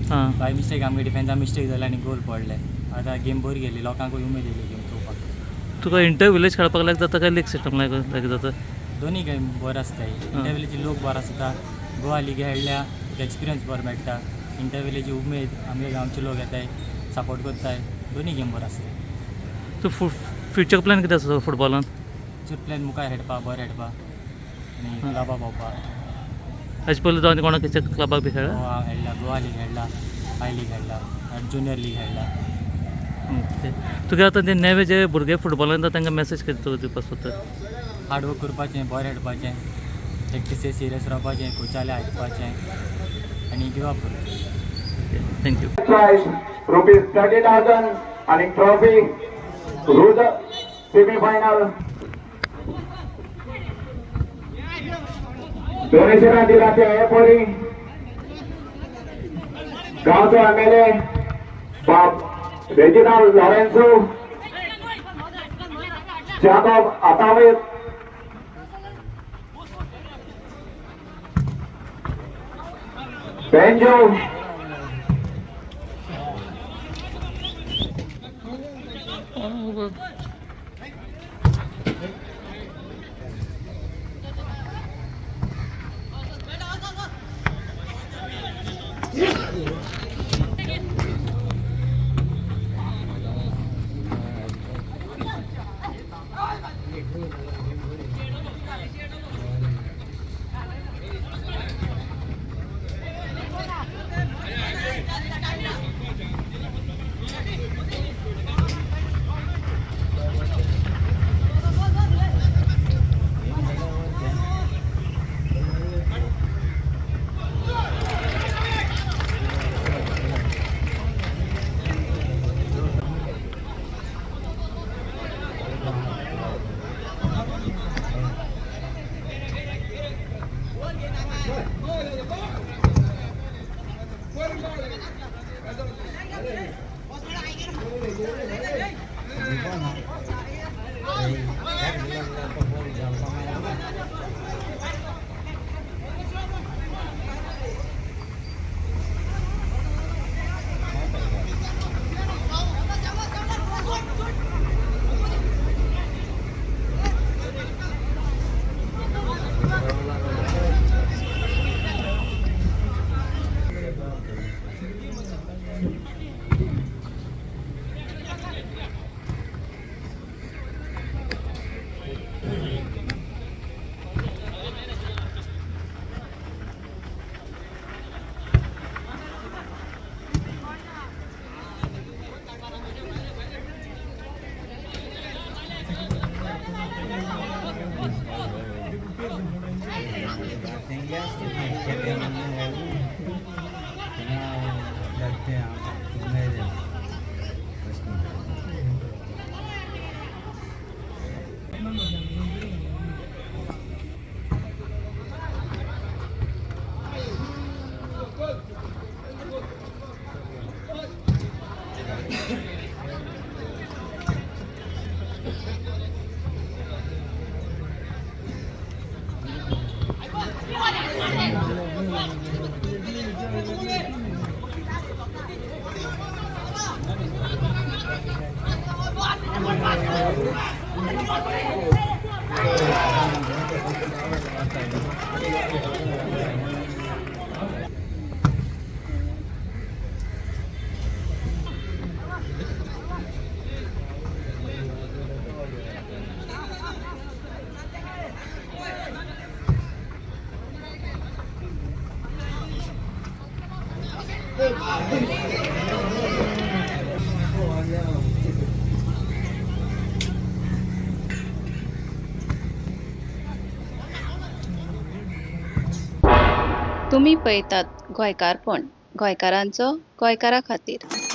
हां by mistake आमगे डिफेन्सा mistake जालें आनी गोल पडले. आतां गेम बरी गेली, लोकांकूय उमेद येयली गेम चोवपाक. तुका इंटर विलेज खेळपाक लायक जाता काय लीग सिस्टम लायक जाता? दोनी गेम बरो आसताय. इंटर विलेजी लोक बरो आसता, गोवा लीग खेळ्ळ्या एक्सपिरियन्स बरो मेळटा. इंटर विलेजी उमेद आमगे गांवचे लोक येताय, सपोर्ट करताय. दोनी गेम बरो आसता. तूं फ्युचर प्लॅन कितें आसा फुटबॉलान? फ्युचर प्लॅन मुखार खेळपा, बरें खेळपा आनी क्लबा पावपा. हेजे पयलीं तूं आनी कोणा खंयच्या क्लबाक बी खेळ्ळा? गोवा खेळ्ळा, गोवा लीग खेळ्ळा, आय लीग खेळ्ळा आनी ज्युनियर लीग खेळ्ळा. ओके. तुगे आतां ते नेवे जे भुरगे फुटबॉलान येता तांकां मॅसेज कितें तुका दिवपाक सोदता? हार्डवर्क करपाचें, बरें खेळपाचें, प्रॅक्टिसे सिरियस रावपाचें, कोचाले आयकपाचें आनी गिव अप करपाचें. थँक्यू. ₹30,000 आणि ट्रॉफी रुद सेमीफायनल डोनेशन दिला ते एपोरी गांवचो एमएलए बाब रेजिनाल्ड लॉरेन्सो जाकोब आतावेत बेंजो तुम्ही पळयतात गोंयकारपण, गोंयकारांचो गोंयकारा खातीर.